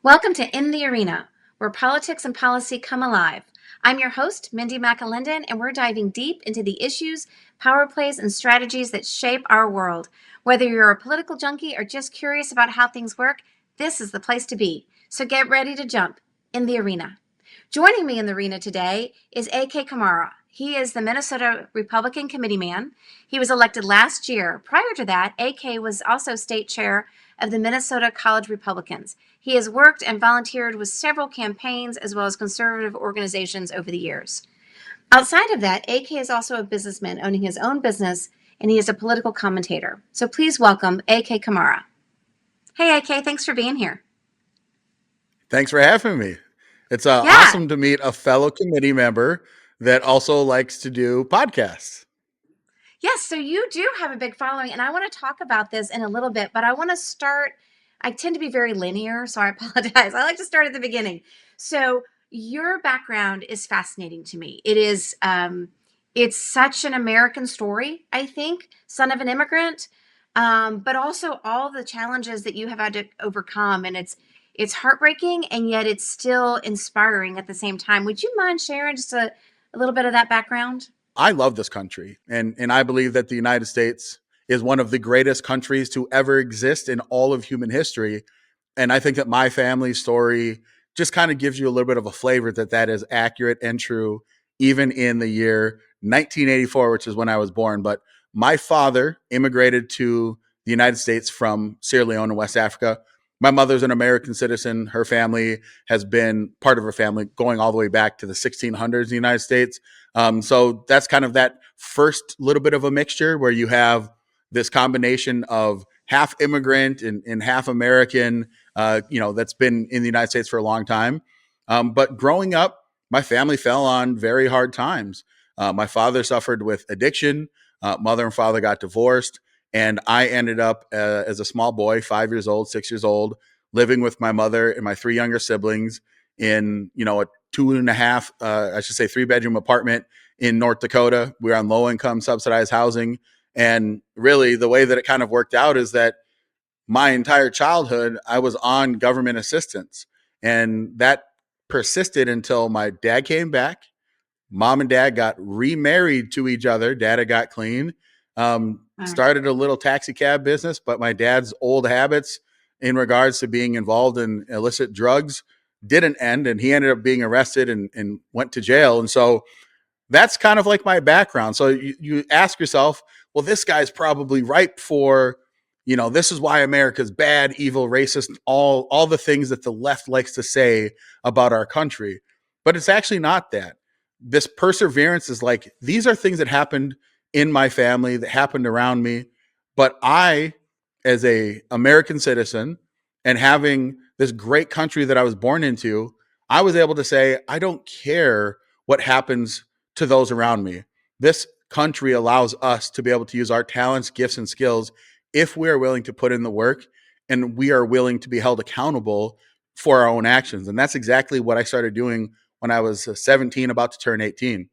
Welcome to In the Arena, where politics and policy come alive. I'm your host, Mindy McAlindon, and we're diving deep into the issues, power plays, and strategies that shape our world. Whether you're a political junkie or just curious about how things work, this is the place to be. So get ready to jump in the arena. Joining me in the arena today is A.K. Kamara. He is the Minnesota Republican Committeeman. He was elected last year. Prior to that, A.K. was also state chair of the Minnesota College Republicans. He has worked and volunteered with several campaigns as well as conservative organizations over the years. Outside of that, A.K. is also a businessman owning his own business, and he is a political commentator. So please welcome A.K. Kamara. Hey, A.K., thanks for being here. Thanks for having me. It's Yeah. awesome to meet a fellow committee member that also likes to do podcasts. Yes, so you do have a big following, and I want to talk about this in a little bit, but I want to start. I tend to be very linear, so I apologize. I like to start at the beginning. So your background is fascinating to me. It's such an American story, I think, son of an immigrant, but also all the challenges that you have had to overcome, and it's heartbreaking, and yet it's still inspiring at the same time. Would you mind sharing just a little bit of that background? I love this country, and I believe that the United States is one of the greatest countries to ever exist in all of human history. And I think that my family's story just kind of gives you a little bit of a flavor that is accurate and true, even in the year 1984, which is when I was born. But my father immigrated to the United States from Sierra Leone in West Africa. My mother's an American citizen. Her family has been part of her family going all the way back to the 1600s in the United States. So that's kind of that first little bit of a mixture where you have this combination of half immigrant and half American, that's been in the United States for a long time. But growing up, my family fell on very hard times. My father suffered with addiction. Mother and father got divorced. And I ended up as a small boy, 5 years old, 6 years old, living with my mother and my three younger siblings in, a 2.5, I should say 3-bedroom apartment in North Dakota. We were on low income subsidized housing. And really the way that it kind of worked out is that my entire childhood, I was on government assistance. And that persisted until my dad came back. Mom and dad got remarried to each other. Dad had got clean. Started a little taxi cab business, but my dad's old habits in regards to being involved in illicit drugs didn't end, and he ended up being arrested and went to jail. And so that's kind of like my background. So you ask yourself, well, this guy's probably ripe for, this is why America's bad, evil, racist, all the things that the left likes to say about our country. But it's actually not that. This perseverance is like, these are things that happened in my family, that happened around me. But I, as a American citizen and having this great country that I was born into, I was able to say, I don't care what happens to those around me. This country allows us to be able to use our talents, gifts, and skills if we are willing to put in the work and we are willing to be held accountable for our own actions. And that's exactly what I started doing when I was 17, about to turn 18.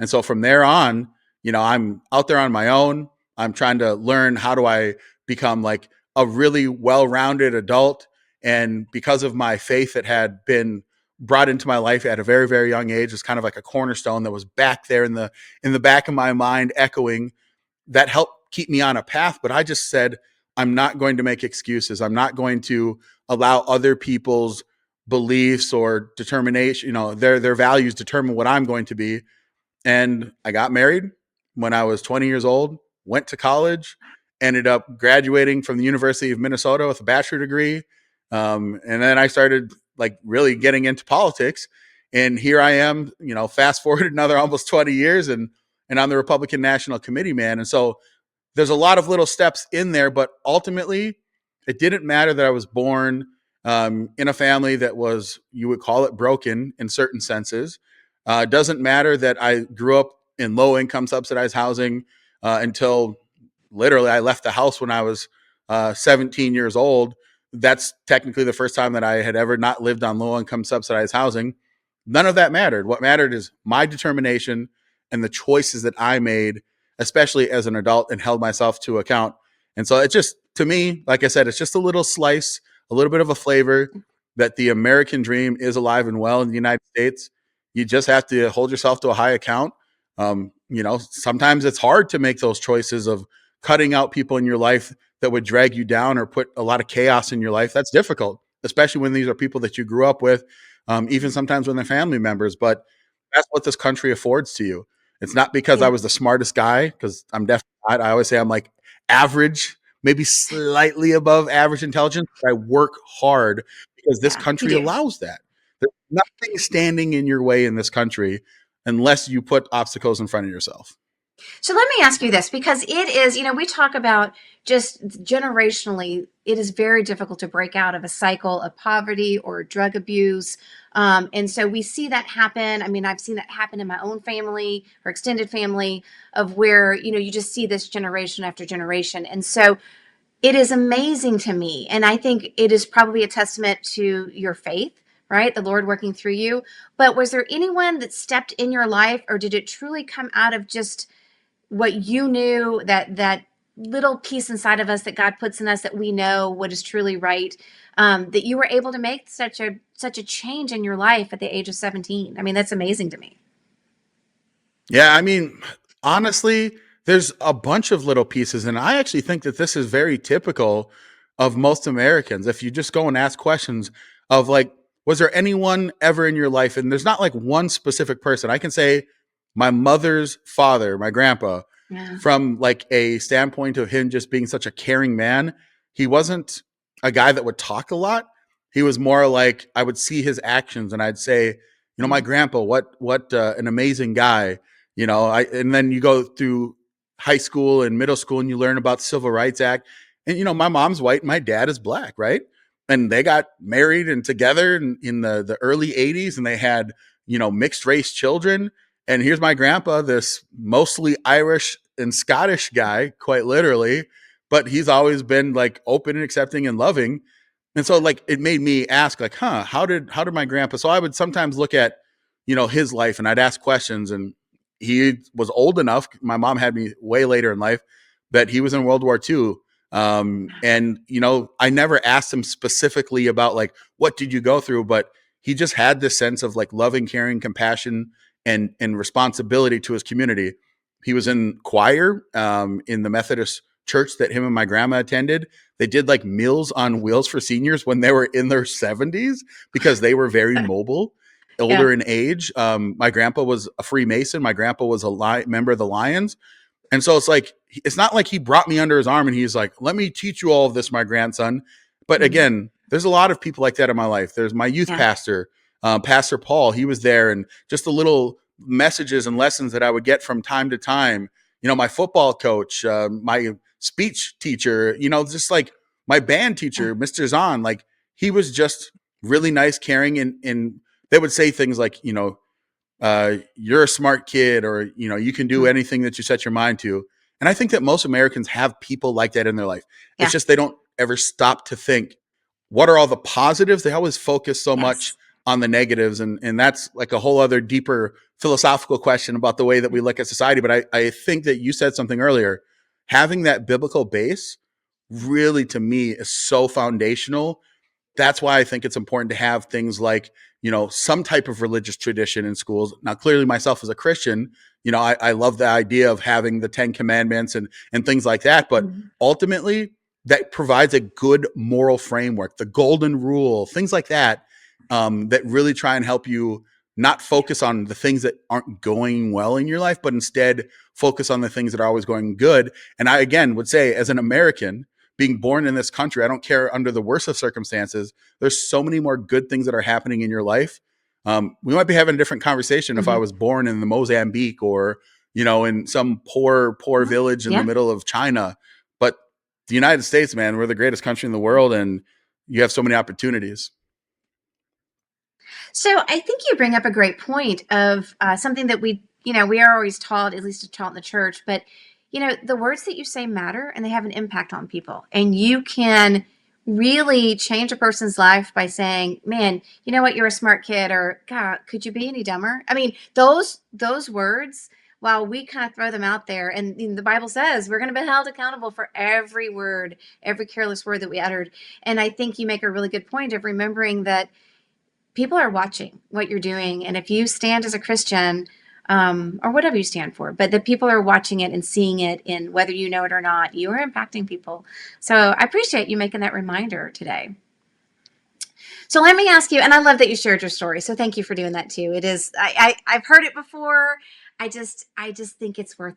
And so from there on, I'm out there on my own. I'm trying to learn, how do I become like a really well-rounded adult? And because of my faith that had been brought into my life at a very, very young age, is kind of like a cornerstone that was back there in the back of my mind, echoing, that helped keep me on a path. But I just said, I'm not going to make excuses. I'm not going to allow other people's beliefs or determination, their values determine what I'm going to be. And I got married when I was 20 years old, went to college, ended up graduating from the University of Minnesota with a bachelor degree. And then I started like really getting into politics. And here I am, fast forward another almost 20 years and I'm the Republican National Committeeman. And so there's a lot of little steps in there, but ultimately it didn't matter that I was born in a family that was, you would call it, broken in certain senses. It doesn't matter that I grew up in low income subsidized housing until literally I left the house when I was 17 years old. That's technically the first time that I had ever not lived on low income subsidized housing. None of that mattered. What mattered is my determination and the choices that I made, especially as an adult, and held myself to account. And so it just, to me, like I said, it's just a little slice, a little bit of a flavor that the American dream is alive and well in the United States. You just have to hold yourself to a high account. Sometimes it's hard to make those choices of cutting out people in your life that would drag you down or put a lot of chaos in your life. That's difficult, especially when these are people that you grew up with, even sometimes when they're family members. But that's what this country affords to you. It's not because I Yeah. was the smartest guy, because I'm definitely not. I always say I'm like average, maybe slightly above average intelligence. But I work hard because this Yeah, you country do. allows that. There's nothing standing in your way in this country unless you put obstacles in front of yourself. So let me ask you this, because it is, we talk about just generationally, it is very difficult to break out of a cycle of poverty or drug abuse. And so we see that happen. I mean, I've seen that happen in my own family or extended family, of where, you just see this generation after generation. And so it is amazing to me. And I think it is probably a testament to your faith, right? The Lord working through you. But was there anyone that stepped in your life, or did it truly come out of just what you knew, that little piece inside of us that God puts in us, that we know what is truly right, that you were able to make such a change in your life at the age of 17? I mean, that's amazing to me. Yeah, I mean, honestly, there's a bunch of little pieces, and I actually think that this is very typical of most Americans. If you just go and ask questions of like, was there anyone ever in your life? And there's not like one specific person. I can say my mother's father, my grandpa, Yeah. from like a standpoint of him just being such a caring man. He wasn't a guy that would talk a lot. He was more like I would see his actions and I'd say, my Yeah. grandpa, what an amazing guy. And then you go through high school and middle school and you learn about the Civil Rights Act. And my mom's white, and my dad is black, right? And they got married and together in the early 80s, and they had, mixed race children. And here's my grandpa, this mostly Irish and Scottish guy, quite literally, but he's always been like open and accepting and loving. And so like it made me ask like, how did my grandpa, so I would sometimes look at, his life and I'd ask questions, and he was old enough. My mom had me way later in life, that he was in World War II. And I never asked him specifically about like, what did you go through? But he just had this sense of like loving, caring, compassion, and responsibility to his community. He was in choir in the Methodist church that him and my grandma attended. They did like Meals on Wheels for seniors when they were in their 70s, because they were very mobile, Yeah. older in age. My grandpa was a Freemason. My grandpa was a member of the Lions. And so it's like, it's not like he brought me under his arm and he's like, let me teach you all of this, my grandson. But Mhm. again, there's a lot of people like that in my life. There's my youth Yeah. pastor, Pastor Paul. He was there, and just the little messages and lessons that I would get from time to time. My football coach, my speech teacher, just like my band Yeah. teacher, Mr. Zahn, like he was just really nice, caring, and they would say things like, you're a smart kid, or you can do Mhm. anything that you set your mind to. And I think that most Americans have people like that in their life. It's Yeah. just they don't ever stop to think, what are all the positives? They always focus so much Yes. on the negatives, and that's like a whole other deeper philosophical question about the way that we look at society. But I think that you said something earlier. Having that biblical base really, to me, is so foundational. That's why I think it's important to have things like, some type of religious tradition in schools. Now, clearly, myself as a Christian, I love the idea of having the 10 Commandments and things like that. But Mhm. ultimately, that provides a good moral framework, the golden rule, things like that, that really try and help you not focus on the things that aren't going well in your life, but instead focus on the things that are always going good. And I, again, would say, as an American, being born in this country, I don't care under the worst of circumstances, there's so many more good things that are happening in your life. We might be having a different conversation if I Mhm. was born in the Mozambique, or, in some poor Mhm. village in the Yeah. middle of China. But the United States, man, we're the greatest country in the world, and you have so many opportunities. So I think you bring up a great point of something that we are always taught, at least taught in the church, but the words that you say matter, and they have an impact on people, and you can really change a person's life by saying, man, you know what, you're a smart kid, or God, could you be any dumber? I mean, those words while we kind of throw them out there. And the Bible says we're going to be held accountable for every word, every careless word that we uttered. And I think you make a really good point of remembering that people are watching what you're doing. And if you stand as a Christian, or whatever you stand for, but the people are watching it and seeing it in whether you know it or not, you are impacting people. So I appreciate you making that reminder today. So let me ask you, and I love that you shared your story. So thank you for doing that too. It is, I've heard it before. I just think it's worth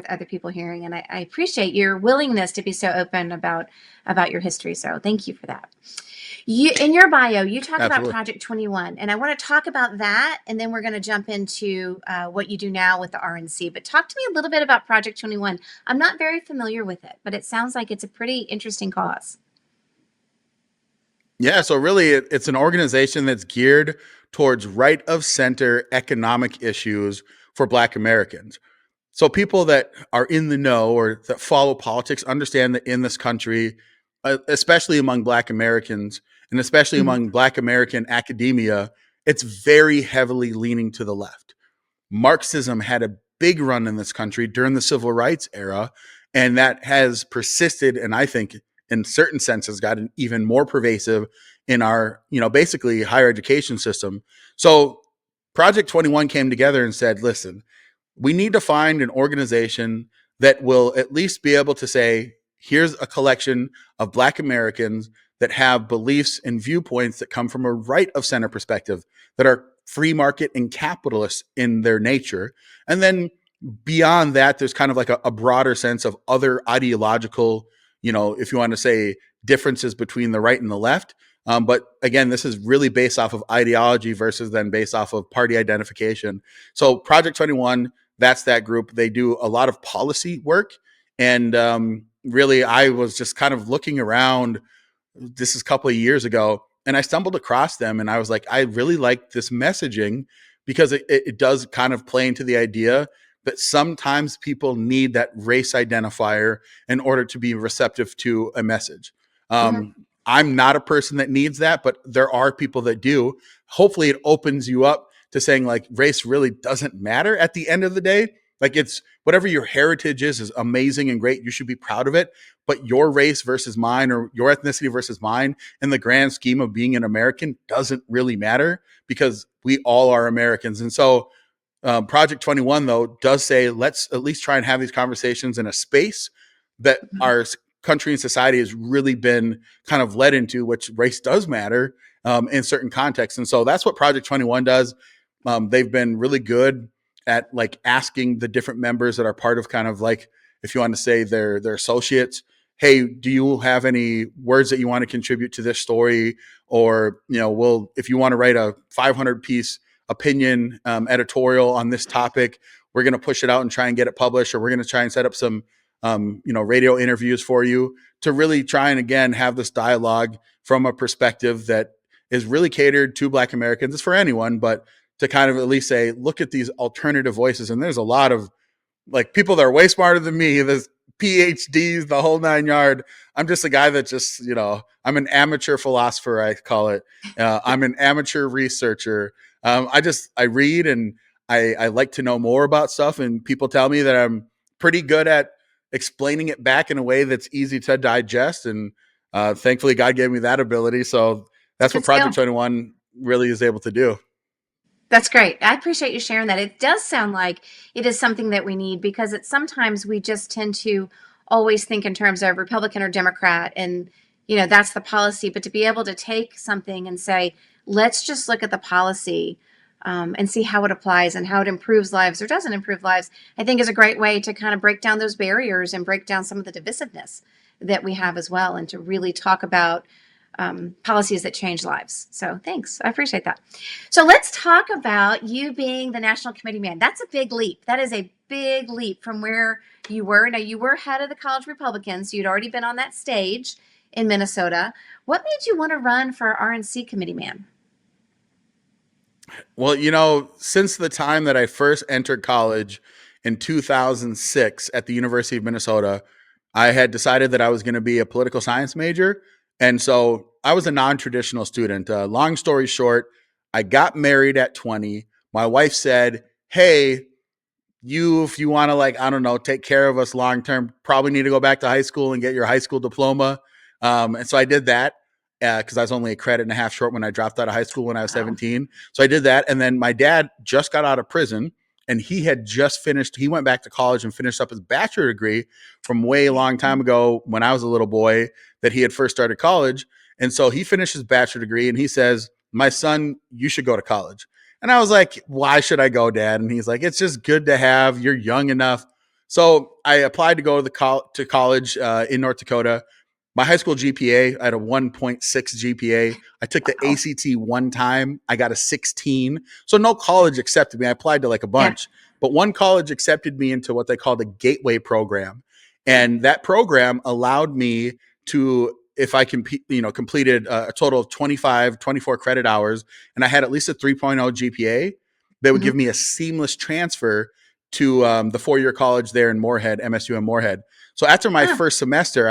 other people hearing. And I appreciate your willingness to be so open about your history. So thank you for that. You, in your bio, you talk about Absolutely. Project 21, and I want to talk about that, and then we're going to jump into what you do now with the RNC. But talk to me a little bit about Project 21. I'm not very familiar with it, but it sounds like it's a pretty interesting cause. Yeah, so really it's an organization that's geared towards right of center economic issues for Black Americans. So people that are in the know or that follow politics understand that in this country, especially among Black Americans and especially Mhm. among Black American academia, it's very heavily leaning to the left. Marxism had a big run in this country during the civil rights era, and that has persisted, and I think in certain senses gotten even more pervasive in our, basically higher education system. So Project 21 came together and said, listen, we need to find an organization that will at least be able to say, here's a collection of Black Americans that have beliefs and viewpoints that come from a right of center perspective, that are free market and capitalist in their nature. And then beyond that, there's kind of like a broader sense of other ideological, if you want to say differences between the right and the left. But again, this is really based off of ideology versus then based off of party identification. So Project 21, that's that group. They do a lot of policy work. And really, I was just kind of looking around. This is a couple of years ago, and I stumbled across them, and I was like, I really like this messaging because it does kind of play into the idea that sometimes people need that race identifier in order to be receptive to a message. Mhm. I'm not a person that needs that, but there are people that do. Hopefully, it opens you up to saying like race really doesn't matter at the end of the day. Like it's whatever your heritage is amazing and great. You should be proud of it. But your race versus mine or your ethnicity versus mine in the grand scheme of being an American doesn't really matter because we all are Americans. And so Project 21, though, does say let's at least try and have these conversations in a space that Mhm. our country and society has really been kind of led into, which race does matter in certain contexts. And so that's what Project 21 does. They've been really good at like asking the different members that are part of kind of like, if you want to say their associates, hey, do you have any words that you want to contribute to this story? Or, if you want to write a 500 piece opinion editorial on this topic, we're going to push it out and try and get it published, or we're going to try and set up some radio interviews for you to really try and again have this dialogue from a perspective that is really catered to Black Americans. It's for anyone, but to kind of at least say, look at these alternative voices. And there's a lot of like people that are way smarter than me. There's PhDs, the whole nine yard. I'm just a guy that just, I'm an amateur philosopher, I call it. I'm an amateur researcher. I read and I like to know more about stuff. And people tell me that I'm pretty good at explaining it back in a way that's easy to digest. And thankfully, God gave me that ability. So It's a that's good what Project skill. 21 really is able to do. That's great. I appreciate you sharing that. It does sound like it is something that we need because it's sometimes we just tend to always think in terms of Republican or Democrat and that's the policy, but to be able to take something and say, let's just look at the policy and see how it applies and how it improves lives or doesn't improve lives, I think is a great way to kind of break down those barriers and break down some of the divisiveness that we have as well and to really talk about policies that change lives. So thanks. I appreciate that. So let's talk about you being the national committee man. That's a big leap. That is a big leap from where you were. Now, you were head of the College Republicans. So you'd already been on that stage in Minnesota. What made you want to run for RNC committee man? Well, since the time that I first entered college in 2006 at the University of Minnesota, I had decided that I was going to be a political science major. And so I was a non traditional student. Long story short, I got married at 20. My wife said, hey, you, if you want to, like, I don't know, take care of us long term, probably need to go back to high school and get your high school diploma. And so I did that because I was only a credit and a half short when I dropped out of high school when I was Wow. 17. So I did that. And then my dad just got out of prison and he had just finished, he went back to college and finished up his bachelor degree from way long time ago when I was a little boy that he had first started college. And so he finished his bachelor degree and he says, my son, you should go to college. And I was like, why should I go, Dad? And he's like, it's just good to have. You're young enough. So I applied to go to to college in North Dakota. My high school GPA, I had a 1.6 GPA. I took the Wow. ACT one time. I got a 16. So no college accepted me. I applied to like a Yeah. bunch, but one college accepted me into what they call the Gateway program. And that program allowed me to, if I completed a total of 25, 24 credit hours, and I had at least a 3.0 GPA, they would Hmm. give me a seamless transfer to the 4-year college there in Moorhead, MSU in Moorhead. So after my Oh. first semester,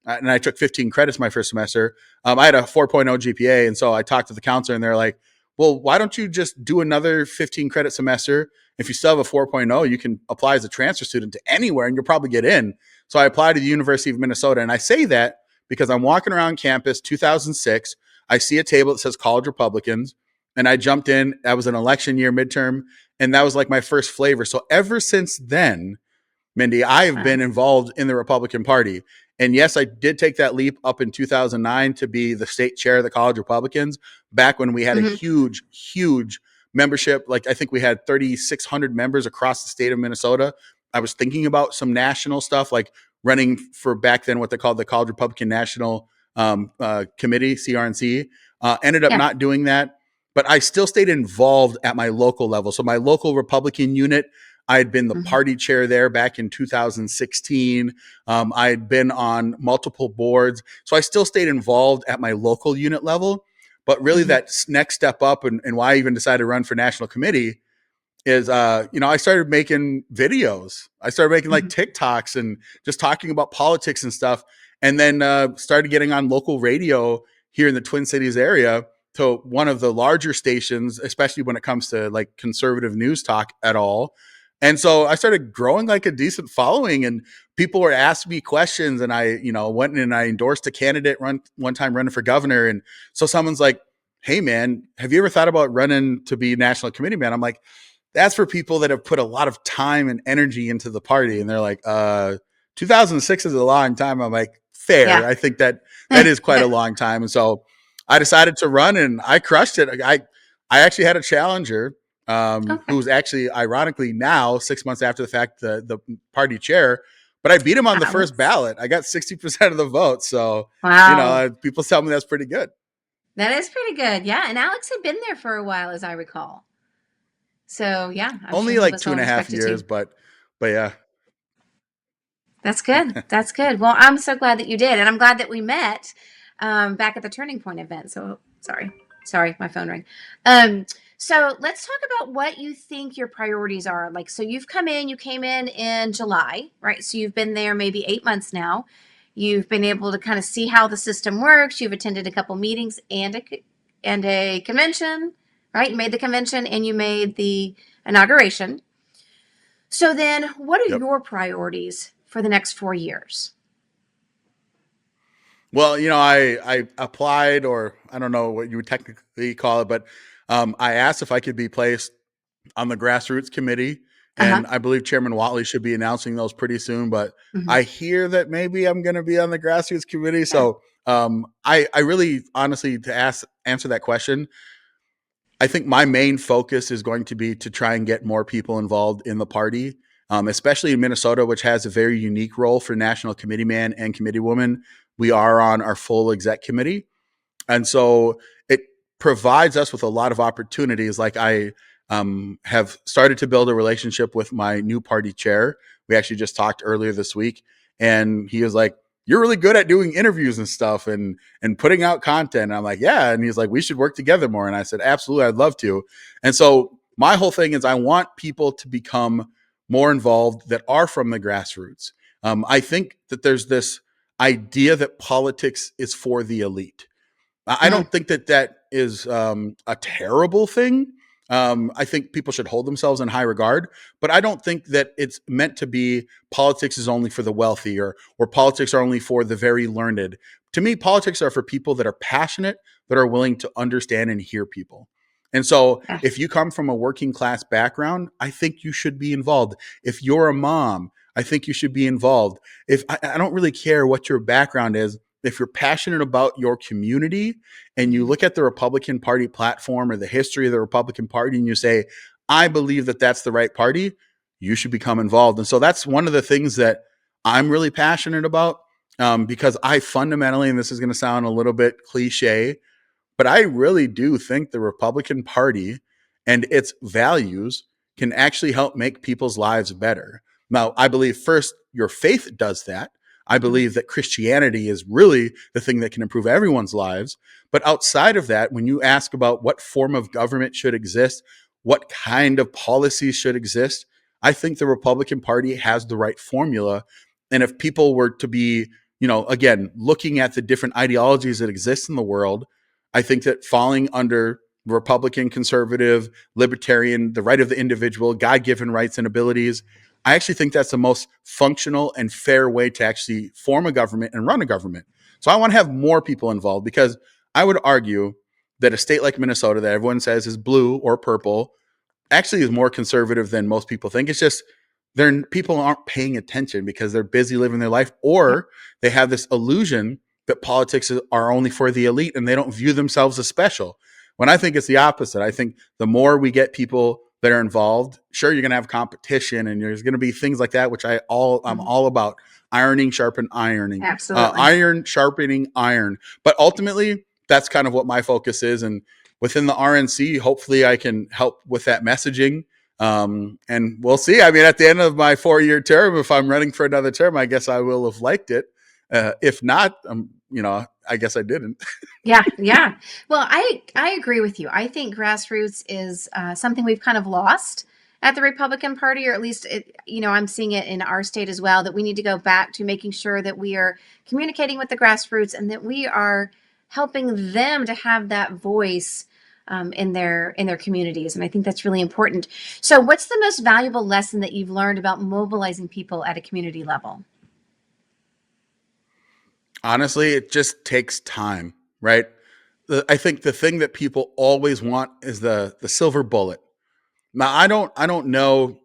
and I took 15 credits my first semester. I had a 4.0 GPA. And so I talked to the counselor and they're like, well, why don't you just do another 15 credit semester? If you still have a 4.0, you can apply as a transfer student to anywhere and you'll probably get in. So I applied to the University of Minnesota. And I say that because I'm walking around campus 2006. I see a table that says College Republicans. And I jumped in. That was an election year midterm. And that was like my first flavor. So ever since then, Mindy, I have Wow. been involved in the Republican Party. And yes, I did take that leap up in 2009 to be the state chair of the College Republicans back when we had a Hmm. huge, huge membership. Like I think we had 3,600 members across the state of Minnesota. I was thinking about some national stuff like running for back then what they called the College Republican National Committee, CRNC. Ended up Yeah. not doing that, but I still stayed involved at my local level. So my local Republican unit, I had been the Hmm. party chair there back in 2016. I had been on multiple boards. So I still stayed involved at my local unit level. But really, Hmm. that next step up and why I even decided to run for national committee is I started making videos. I started making like Hmm. TikToks and just talking about politics and stuff. And then started getting on local radio here in the Twin Cities area to one of the larger stations, especially when it comes to like conservative news talk at all. And so I started growing like a decent following and people were asking me questions and I, went and I endorsed a candidate one time running for governor. And so someone's like, hey man, have you ever thought about running to be national committee man? I'm like, that's for people that have put a lot of time and energy into the party. And they're like, 2006 is a long time. I'm like, fair. Yeah. I think that is quite a long time. And so I decided to run and I crushed it. I actually had a challenger Okay. who's actually ironically now 6 months after the fact, the party chair, but I beat him on the first Alex. ballot. I got 60% of the vote. So, Wow. people tell me that's pretty good. That is pretty good. Yeah. And Alex had been there for a while, as I recall. So yeah, I'm sure Only he like was two well and a half respected years, too. but yeah. That's good. That's good. Well, I'm so glad that you did, and I'm glad that we met back at the Turning Point event. So sorry, my phone rang. Um, so let's talk about what you think your priorities are. Like, so you came in July, right? So you've been there maybe 8 months now. You've been able to kind of see how the system works. You've attended a couple meetings and a convention, right? You made the convention and you made the inauguration. So then, what are Yep. your priorities for the next 4 years? Well, I applied, or I don't know what you would technically call it, but I asked if I could be placed on the grassroots committee, Uh huh. and I believe Chairman Watley should be announcing those pretty soon. But Hmm. I hear that maybe I'm going to be on the grassroots committee. Yeah. So I really honestly to answer that question, I think my main focus is going to be to try and get more people involved in the party, especially in Minnesota, which has a very unique role for national committee man and committee woman. We are on our full exec committee. And so it provides us with a lot of opportunities. Like I have started to build a relationship with my new party chair. We actually just talked earlier this week, and he was like, "You're really good at doing interviews and stuff, and putting out content." And I'm like, "Yeah." And he's like, "We should work together more." And I said, "Absolutely, I'd love to." And so my whole thing is, I want people to become more involved that are from the grassroots. I think that there's this idea that politics is for the elite. I Hmm. don't think that is a terrible thing. I think people should hold themselves in high regard, but I don't think that it's meant to be politics is only for the wealthy or politics are only for the very learned. To me, politics are for people that are passionate, that are willing to understand and hear people. And so Yeah. if you come from a working class background, I think you should be involved. If you're a mom, I think you should be involved. If I don't really care what your background is, if you're passionate about your community and you Mhm. look at the Republican Party platform or the history of the Republican Party and you say, I believe that that's the right party, you should become involved. And so that's one of the things that I'm really passionate about, because I fundamentally, and this is going to sound a little bit cliche, but I really do think the Republican Party and its values can actually help make people's lives better. Now, I believe first, your faith does that. I Mhm. believe that Christianity is really the thing that can improve everyone's lives. But outside of that, when you ask about what form of government should exist, what kind of policies should exist, I think the Republican Party has the right formula. And if people were to be, again, looking at the different ideologies that exist in the world, I think that falling under Republican, conservative, libertarian, the right of the individual, God given rights and abilities, I actually think that's the most functional and fair way to actually form a government and run a government. So I want to have more people involved because I would argue that a state like Minnesota, that everyone says is blue or purple, actually is more conservative than most people think. It's just people aren't paying attention because they're busy living their life, Yeah. or they have this illusion that politics are only for the elite and they don't view themselves as special. When I think it's the opposite. I think the more we get people that are involved, sure, you're going to have competition and there's going to be things like that, which I'm Mhm. all about. Ironing, sharpen ironing, Absolutely. iron sharpening iron. But ultimately, that's kind of what my focus is. And within the RNC, hopefully I can help with that messaging. And we'll see. I mean, at the end of my 4-year term, if I'm running for another term, I guess I will have liked it. If not, I guess I didn't. Yeah, yeah. Well, I agree with you. I think grassroots is something we've kind of lost at the Republican Party, or at least I'm seeing it in our state as well. That we need to go back to making sure that we are communicating with the grassroots and that we are helping them to have that voice in their communities. And I think that's really important. So, what's the most valuable lesson that you've learned about mobilizing people at a community level? Honestly, it just takes time, right? I think the thing that people always want is the silver bullet. Now, I don't know.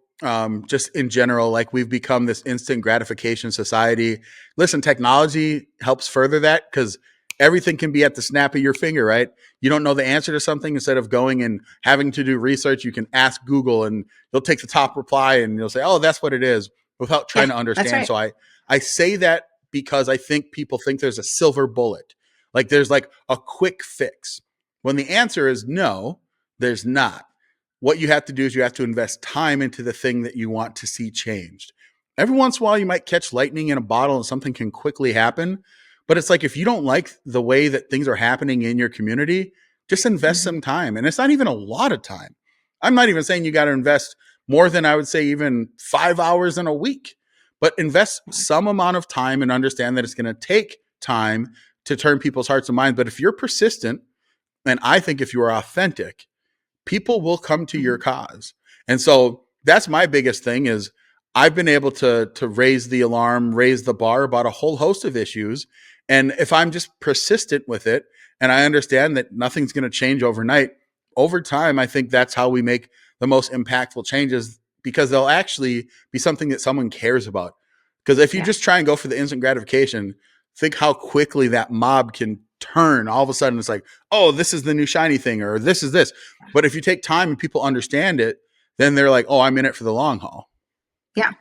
Just in general, like we've become this instant gratification society. Listen, technology helps further that because everything can be at the snap of your finger, right? You don't know the answer to something, instead of going and having to do research, you can ask Google and they'll take the top reply and you'll say, "Oh, that's what it is," without Yeah, trying to that's understand. right. So I say that because I think people think there's a silver bullet, like there's like a quick fix. When the answer is no, there's not. What you have to do is you have to invest time into the thing that you want to see changed. Every once in a while, you might catch lightning in a bottle and something can quickly happen. But it's like if you don't like the way that things are happening in your community, just invest Mhm. some time. And it's not even a lot of time. I'm not even saying you got to invest more than, I would say, even 5 hours in a week, but invest some amount of time and understand that it's going to take time to turn people's hearts and minds. But if you're persistent, and I think if you are authentic, people will come to your Mhm. cause. And so that's my biggest thing is I've been able to raise the alarm, raise the bar about a whole host of issues. And if I'm just persistent with it and I understand that nothing's going to change overnight, over time, I think that's how we make the most impactful changes, because they'll actually be something that someone cares about. Because if you Yeah. just try and go for the instant gratification, think how quickly that mob can turn. All of a sudden, it's like, oh, this is the new shiny thing, or this is this. But if you take time and people understand it, then they're like, oh, I'm in it for the long haul. Yeah.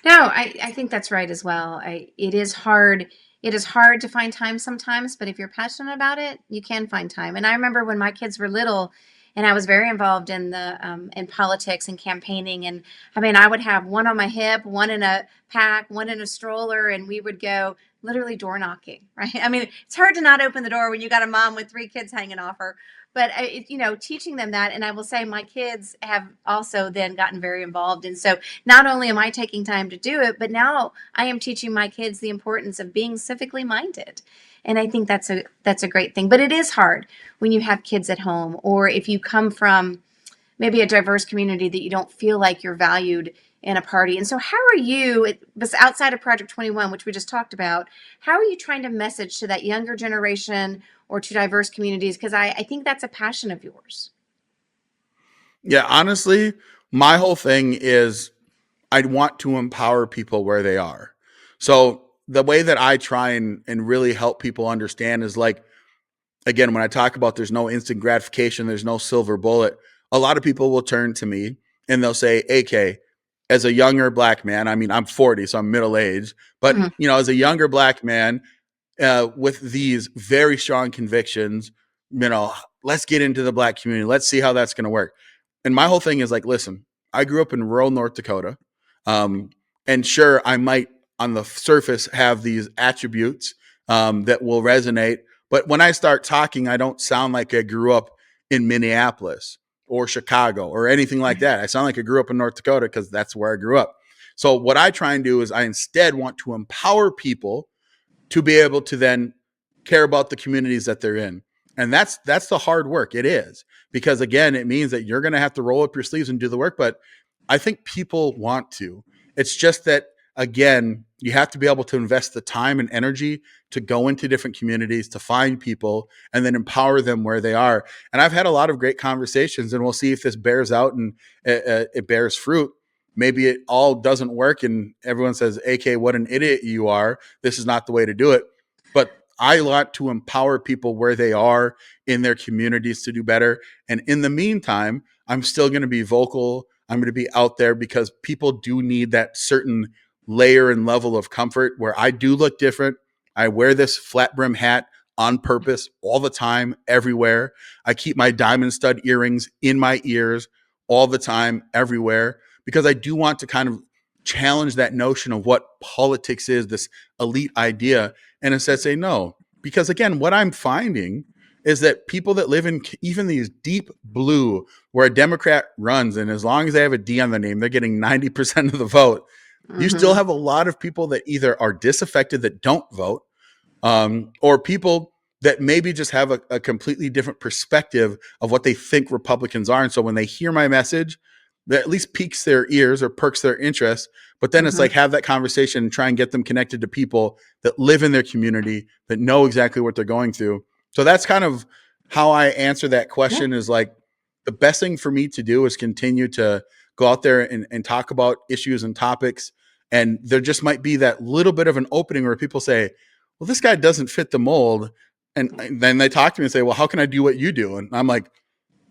No, I think that's right as well. It is hard. It is hard to find time sometimes, but if you're passionate about it, you can find time. And I remember when my kids were little and I was very involved in politics and campaigning. And I mean, I would have one on my hip, one in a pack, one in a stroller, and we would go literally door knocking, right? I mean, it's hard to not open the door when you got a mom with three kids hanging off her, but teaching them that. And I will say my kids have also then gotten very involved. And so not only am I taking time to do it, but now I am teaching my kids the importance of being civically minded. And I think that's a great thing. But it is hard when you have kids at home, or if you come from maybe a diverse community that you don't feel like you're valued in a party. And so how are you, outside of Project 21, which we just talked about, how are you trying to message to that younger generation or to diverse communities? Because I think that's a passion of yours. Yeah, honestly, my whole thing is I want to empower people where they are. So the way that I try and really help people understand is like, again, when I talk about there's no instant gratification, there's no silver bullet, a lot of people will turn to me and they'll say, AK, as a younger black man, I mean, I'm 40, so I'm middle aged, but Mm-hmm. as a younger black man, with these very strong convictions, let's get into the black community. Let's see how that's going to work. And my whole thing is like, listen, I grew up in rural North Dakota. Um, and sure, I might on the surface have these attributes that will resonate. But when I start talking, I don't sound like I grew up in Minneapolis or Chicago or anything like that. I sound like I grew up in North Dakota because that's where I grew up. So what I try and do is I instead want to empower people to be able to then care about the communities that they're in. And that's the hard work. It is, because again, it means that you're going to have to roll up your sleeves and do the work. But I think people want to. It's just that, again, you have to be able to invest the time and energy to go into different communities, to find people and then empower them where they are. And I've had a lot of great conversations, and we'll see if this bears out and it bears fruit. Maybe it all doesn't work and everyone says, AK, what an idiot you are. This is not the way to do it. But I want to empower people where they are in their communities to do better. And in the meantime, I'm still going to be vocal. I'm going to be out there because people do need that certain layer and level of comfort where I do look different. I wear this flat brim hat on purpose all the time, everywhere. I keep my diamond stud earrings in my ears all the time, everywhere, because I do want to kind of challenge that notion of what politics is, this elite idea, and instead say no. Because again, what I'm finding is that people that live in even these deep blue where a Democrat runs, and as long as they have a D on the name, they're getting 90% of the vote. You still Mm-hmm. have a lot of people that either are disaffected that don't vote, or people that maybe just have a completely different perspective of what they think Republicans are. And so when they hear my message, that at least piques their ears or perks their interest. But then it's Mm-hmm. like, have that conversation and try and get them connected to people that live in their community, that know exactly what they're going through. So that's kind of how I answer that Yeah. question, is like, the best thing for me to do is continue to go out there and talk about issues and topics. And there just might be that little bit of an opening where people say, well, this guy doesn't fit the mold. And then they talk to me and say, well, how can I do what you do? And I'm like,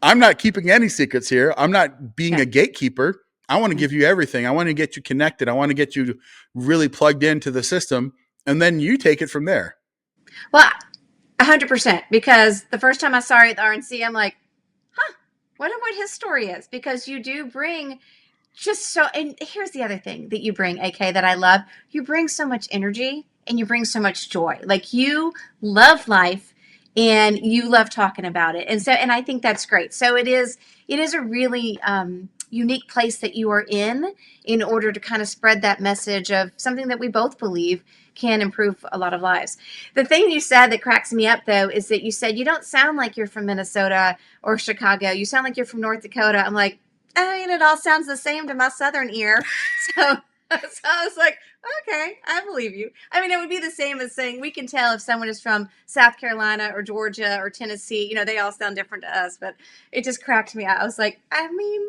I'm not keeping any secrets here. I'm not being Yeah. a gatekeeper. I want to give you everything. I want to get you connected. I want to get you really plugged into the system. And then you take it from there. Well, 100%. Because the first time I saw you at the RNC, I'm like, wonder what his story is. Because you do bring just so, and here's the other thing that you bring, AK, that I love. You bring so much energy and you bring so much joy. Like, you love life and you love talking about it. And so, and I think that's great. So it is a really unique place that you are in order to kind of spread that message of something that we both believe can improve a lot of lives. The thing you said that cracks me up, though, is that you said you don't sound like you're from Minnesota or Chicago. You sound like you're from North Dakota. I'm like, I mean, it all sounds the same to my southern ear. So, so I was like, okay, I believe you. I mean, it would be the same as saying we can tell if someone is from South Carolina or Georgia or Tennessee. They all sound different to us, but it just cracked me out. I was like, I mean,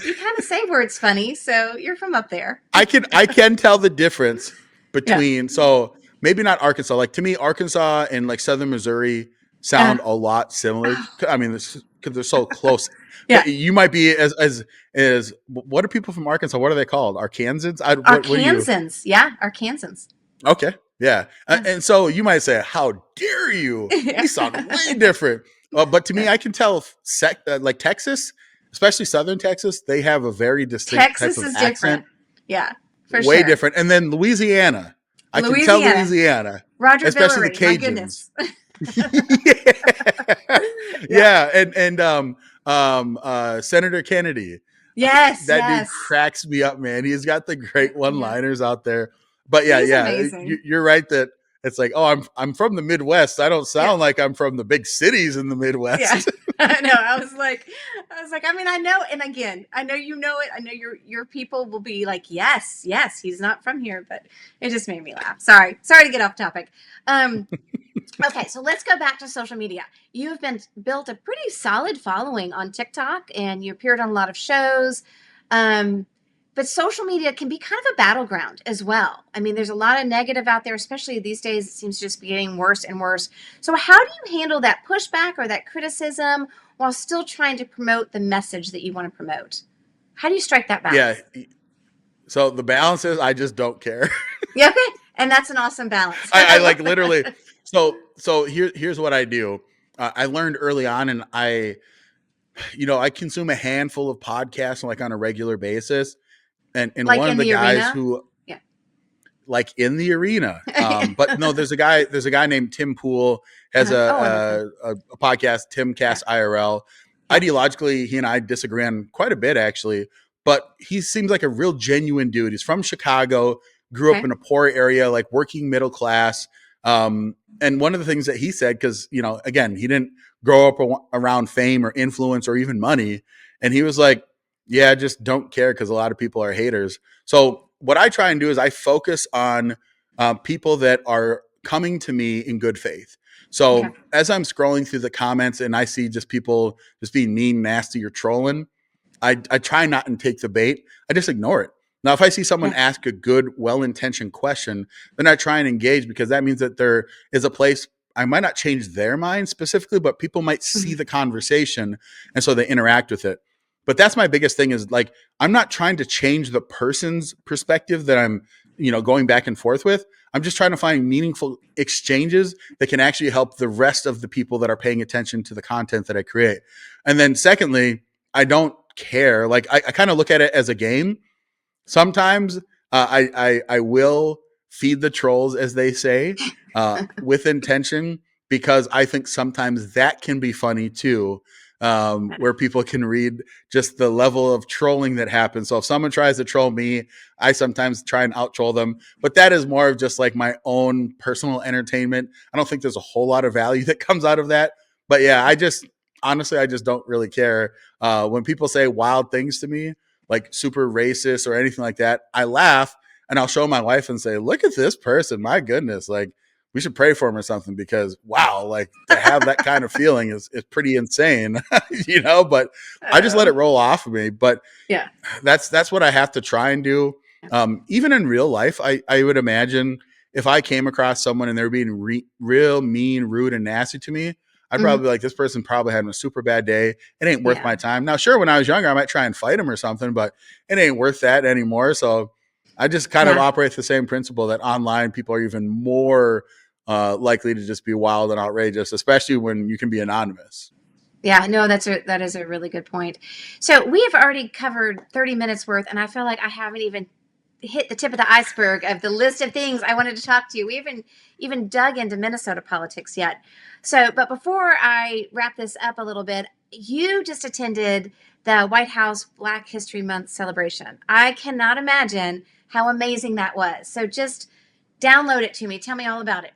you kind of say words funny, so you're from up there. I can tell the difference Yeah. between, so maybe not Arkansas. Like, to me, Arkansas and like Southern Missouri Uh, sound a lot similar. oh, I mean, because they're so close. yeah. You might be as what are people from Arkansas? What are they called? Arkansans? What are you? Arkansans. Yeah, Arkansans. Okay. Yeah. Yeah. And so you might say, how dare you? We sound way different. But to me, Yeah. I can tell like Texas, especially Southern Texas, they have a very distinct type Texas of is different. accent, Yeah, for way sure. different. And then Louisiana, I can tell Louisiana. Louisiana, Roger especially the Villeray. My Cajuns. goodness. Yeah. Yeah. Yeah. And Senator Kennedy. Yes, That dude yes. cracks me up, man. He's got the great Yeah. one-liners out there. But yeah, He's yeah, amazing. you're right that it's like, oh, I'm from the Midwest. I don't Yeah. sound like I'm from the big cities in the Yeah. Midwest. I know. I was like, I mean, I know, and again, I know you know it. I know your people will be like, yes, yes, he's not from here, but it just made me laugh. Sorry to get off topic. Um, okay, so let's go back to social media. You've been built a pretty solid following on TikTok, and you appeared on a lot of shows. Um, but social media can be kind of a battleground as well. I mean, there's a lot of negative out there, especially these days. It seems to just be getting worse and worse. So, how do you handle that pushback or that criticism while still trying to promote the message that you want to promote? How do you strike that Yeah. balance? So the balance is I just don't care. Yeah, okay, and that's an awesome balance. I I like love literally. that. So here's what I do. I learned early on, and I consume a handful of podcasts like on a regular basis, and Like one of in the the guys arena. who Yeah. like in the arena. But no, there's a guy named Tim Pool has Oh, I love him. a podcast, Tim Yeah, Cast IRL. yeah. Ideologically, he and I disagree on quite a bit actually, but he seems like a real genuine dude. He's from Chicago, grew up Okay. in a poor area, like working middle class. And one of the things that he said, because again, he didn't grow up around fame or influence or even money, and he was like, "Yeah, just don't care because a lot of people are haters." So what I try and do is I focus on people that are coming to me in good faith. Okay. So as I'm scrolling through the comments and I see just people just being mean, nasty, or trolling, I try not and take the bait. I just ignore it. Now, if I see someone Yeah. ask a good, well-intentioned question, then I try and engage because that means that there is a place. I might not change their mind specifically, but people might see Mhm. the conversation and so they interact with it. But that's my biggest thing is like I'm not trying to change the person's perspective that I'm, going back and forth with. I'm just trying to find meaningful exchanges that can actually help the rest of the people that are paying attention to the content that I create. And then secondly, I don't care. Like I kind of look at it as a game. Sometimes I will feed the trolls, as they say, with intention because I think sometimes that can be funny too, where people can read just the level of trolling that happens. So if someone tries to troll me, I sometimes try and out troll them, but that is more of just like my own personal entertainment. I don't think there's a whole lot of value that comes out of that. But yeah, I just honestly, I just don't really care. When people say wild things to me, like super racist or anything like that, I laugh and I'll show my wife and say, "Look at this person. My goodness, like we should pray for him or something because wow, like to have that kind of feeling is pretty insane." But I just let it Oh, roll off of me. But yeah. that's what I have to try and do. Even in real life, I would imagine if I came across someone and they're being real mean, rude, and nasty to me, I'd Hmm. probably be like, this person probably having a super bad day. It ain't worth Yeah. my time. Now, sure, when I was younger, I might try and fight him or something, but it ain't worth that anymore. So I just kind of Yeah. operate the same principle that online people are even more likely to just be wild and outrageous, especially when you can be anonymous. Yeah. No, that is a really good point. So we have already covered 30 minutes worth, and I feel like I haven't even hit the tip of the iceberg of the list of things I wanted to talk to you. We haven't even dug into Minnesota politics yet. So, but before I wrap this up a little bit, you just attended the White House Black History Month celebration. I cannot imagine how amazing that was. So just download it to me. Tell me all about it.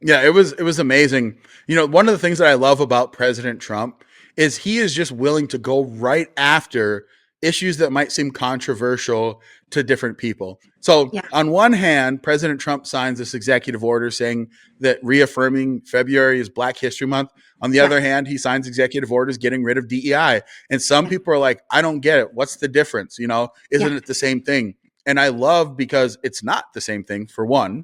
Yeah, it was amazing. One of the things that I love about President Trump is he is just willing to go right after issues that might seem controversial to different people. So, Yeah. on one hand, President Trump signs this executive order saying that reaffirming February is Black History Month. On the Yeah. other hand, he signs executive orders getting rid of DEI. And some Yeah. people are like, I don't get it. What's the difference? Yeah. Isn't it the same thing? And I love because it's not the same thing, for one.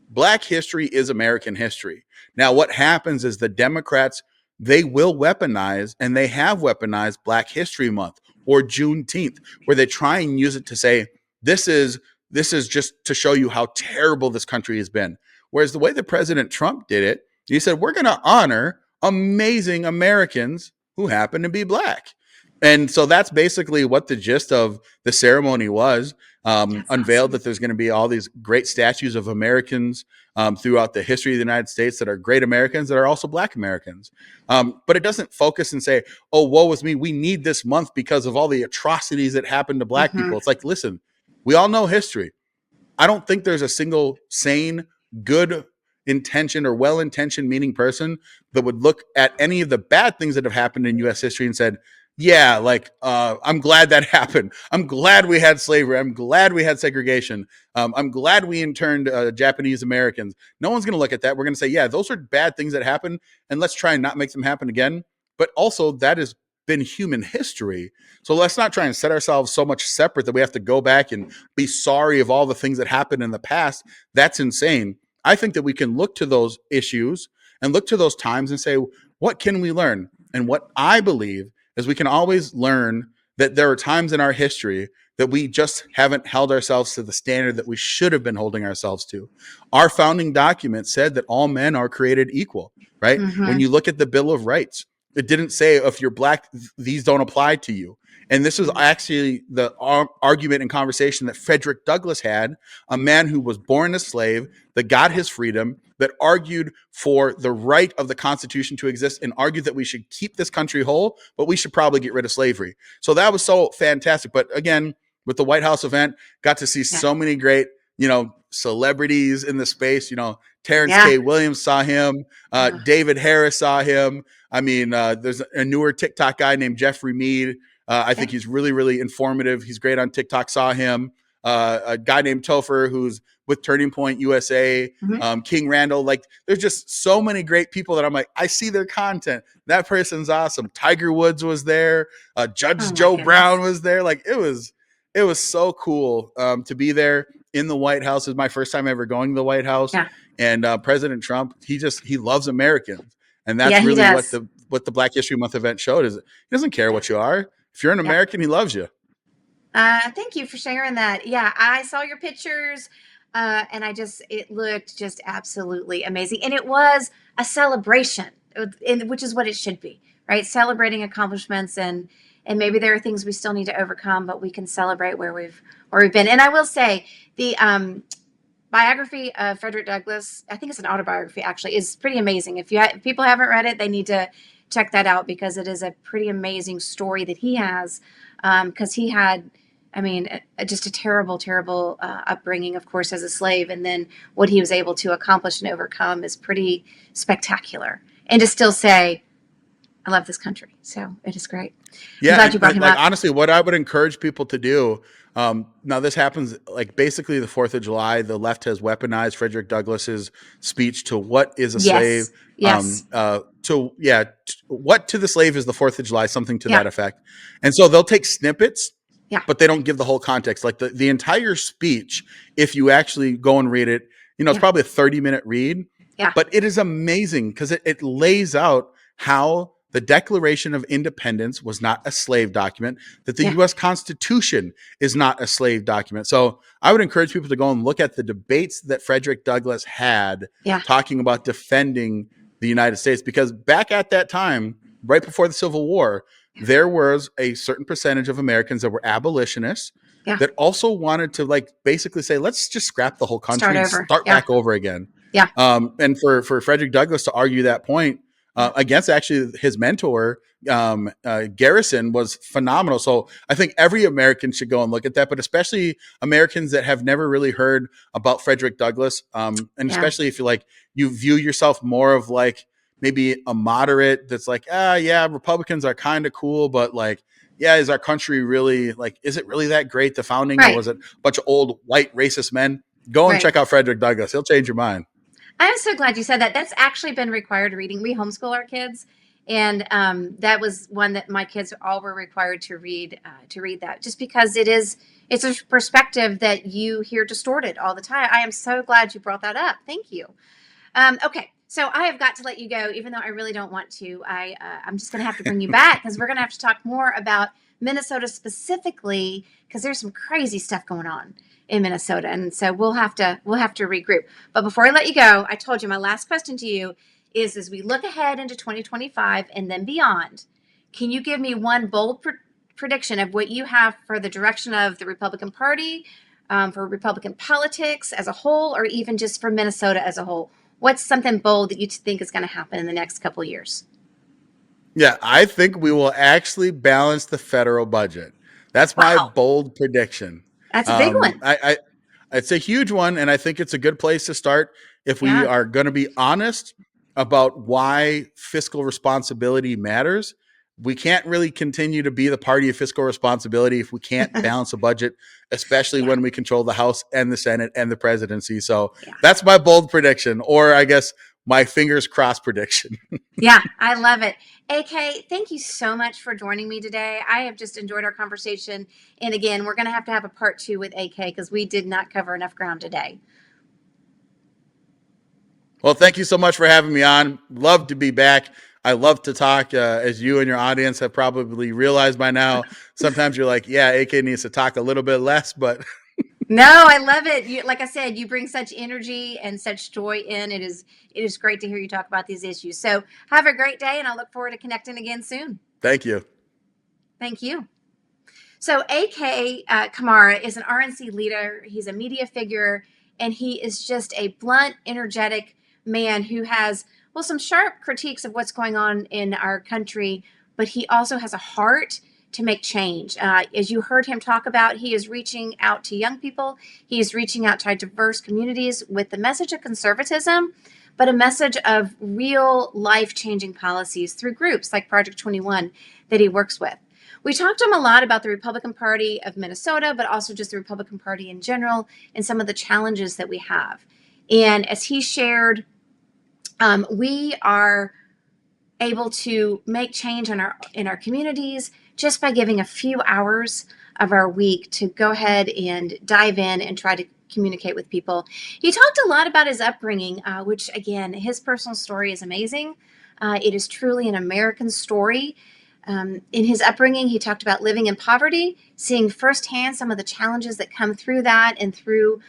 Black history is American history. Now, what happens is the Democrats, they will weaponize and they have weaponized Black History Month or Juneteenth, where they try and use it to say, this is this is just to show you how terrible this country has been. Whereas the way that President Trump did it, he said, we're going to honor amazing Americans who happen to be Black. And so that's basically what the gist of the ceremony was. That's Unveiled awesome. that there's going to be all these great statues of Americans throughout the history of the United States that are great Americans that are also Black Americans. But it doesn't focus and say, oh, woe is me. We need this month because of all the atrocities that happened to Black Hmm. people. It's like, listen, we all know history. I don't think there's a single sane, good intentioned or well intentioned meaning person that would look at any of the bad things that have happened in US history and said, yeah, like I'm glad that happened. I'm glad we had slavery. I'm glad we had segregation. I'm glad we interned Japanese Americans. No one's going to look at that. We're going to say, yeah, those are bad things that happened, and let's try and not make them happen again. But also, that has been human history. So let's not try and set ourselves so much separate that we have to go back and be sorry of all the things that happened in the past. That's insane. I think that we can look to those issues and look to those times and say, what can we learn? And what I believe is we can always learn that there are times in our history that we just haven't held ourselves to the standard that we should have been holding ourselves to. Our founding document said that all men are created equal, right? When you look at the Bill of Rights, it didn't say if you're black, these don't apply to you. And this was actually the argument and conversation that Frederick Douglass had, a man who was born a slave, that got his freedom, that argued for the right of the Constitution to exist and argued that we should keep this country whole, but we should probably get rid of slavery. So that was so fantastic. But again, with the White House event, got to see so many great, celebrities in the space. Terrence K. Williams saw him. David Harris saw him. I mean, there's a newer TikTok guy named Jeffrey Mead. I think he's really, really informative. He's great on TikTok. Saw him. A guy named Topher, who's with Turning Point USA, King Randall. Like, there's just so many great people that I'm like, I see their content. That person's awesome. Tiger Woods was there. Judge Joe Brown was there. Like, it was so cool to be there in the White House. It was my first time ever going to the White House. Yeah. And President Trump, he loves Americans. And that's really what the Black History Month event showed, is he doesn't care what you are. If you're an American, he loves you. Thank you for sharing that. Yeah, I saw your pictures, and it looked just absolutely amazing. And it was a celebration, which is what it should be, right? Celebrating accomplishments, and maybe there are things we still need to overcome, but we can celebrate where we've been. And I will say the biography of Frederick Douglass, I think it's an autobiography actually, is pretty amazing. If people haven't read it, they need to check that out, because it is a pretty amazing story that he has, because he had, just a terrible, terrible upbringing, of course, as a slave. And then what he was able to accomplish and overcome is pretty spectacular. And to still say, I love this country. So it is great. Yeah. I'm glad you brought him up. Honestly, what I would encourage people to do, now this happens like basically the 4th of July, the left has weaponized Frederick Douglass's speech to what is a slave. Yes. What to the slave is the 4th of July, something to that effect. And so they'll take snippets, but they don't give the whole context. Like the entire speech, if you actually go and read it, it's probably a 30-minute read, but it is amazing because it lays out how the Declaration of Independence was not a slave document, that the U.S. Constitution is not a slave document. So I would encourage people to go and look at the debates that Frederick Douglass had talking about defending the United States, because back at that time, right before the Civil War, there was a certain percentage of Americans that were abolitionists that also wanted to basically say, let's just scrap the whole country and start back over again. Yeah. And for Frederick Douglass to argue that point, against actually his mentor, Garrison, was phenomenal. So I think every American should go and look at that, but especially Americans that have never really heard about Frederick Douglass. And especially if you view yourself more of maybe a moderate that's Republicans are kind of cool, but is our country really is it really that great? The founding, or was it a bunch of old white racist men? Go and check out Frederick Douglass. He'll change your mind. I'm so glad you said that. That's actually been required reading. We homeschool our kids, and that was one that my kids all were required to read that, just because it's a perspective that you hear distorted all the time. I am so glad you brought that up. Thank you. Okay, so I have got to let you go, even though I really don't want to. I'm just going to have to bring you back, because we're going to have to talk more about Minnesota specifically, because there's some crazy stuff going on in Minnesota. And so we'll have to regroup. But before I let you go, I told you my last question to you is, as we look ahead into 2025 and then beyond, can you give me one bold prediction of what you have for the direction of the Republican Party, for Republican politics as a whole, or even just for Minnesota as a whole? What's something bold that you think is going to happen in the next couple of years? Yeah, I think we will actually balance the federal budget. That's my bold prediction. That's a big one. It's a huge one, and I think it's a good place to start if we Yeah. are going to be honest about why fiscal responsibility matters. We can't really continue to be the party of fiscal responsibility if we can't balance a budget, especially Yeah. when we control the House and the Senate and the presidency. So Yeah. that's my bold prediction, or I guess my fingers crossed prediction. Yeah, I love it. AK, thank you so much for joining me today. I have just enjoyed our conversation. And again, we're going to have a part 2 with AK because we did not cover enough ground today. Well, thank you so much for having me on. Love to be back. I love to talk, as you and your audience have probably realized by now. Sometimes you're like, yeah, AK needs to talk a little bit less, but No, I love it. You, like I said, you bring such energy and such joy in. It is great to hear you talk about these issues. So have a great day, and I look forward to connecting again soon. thank you. Thank you. So AK Kamara is an RNC leader. He's a media figure, and he is just a blunt, energetic man who has, well, some sharp critiques of what's going on in our country, but he also has a heart to make change. As you heard him talk about, he is reaching out to young people. He is reaching out to diverse communities with the message of conservatism, but a message of real life-changing policies through groups like Project 21 that he works with. We talked to him a lot about the Republican Party of Minnesota, but also just the Republican Party in general and some of the challenges that we have. And as he shared, we are able to make change in our communities just by giving a few hours of our week to go ahead and dive in and try to communicate with people. He talked a lot about his upbringing, which again, his personal story is amazing. It is truly an American story. In his upbringing, he talked about living in poverty, seeing firsthand some of the challenges that come through that and through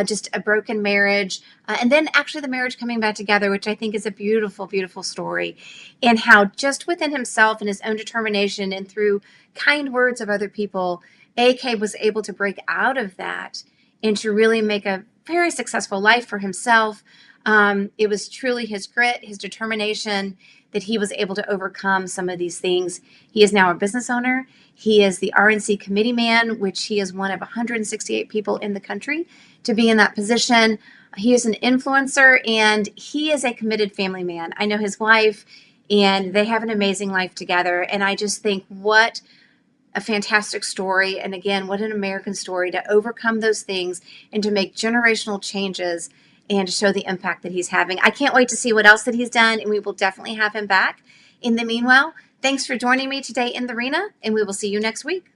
just a broken marriage. And then actually the marriage coming back together, which I think is a beautiful, beautiful story. And how just within himself and his own determination and through kind words of other people, AK was able to break out of that and to really make a very successful life for himself. It was truly his grit, his determination that he was able to overcome some of these things. He is now a business owner. He is the RNC Committeeman, which he is one of 168 people in the country to be in that position. He is an influencer, and he is a committed family man. I know his wife, and they have an amazing life together. And I just think what a fantastic story. And again, what an American story to overcome those things and to make generational changes and to show the impact that he's having. I can't wait to see what else that he's done, and we will definitely have him back. In the meanwhile, thanks for joining me today in the arena, and we will see you next week.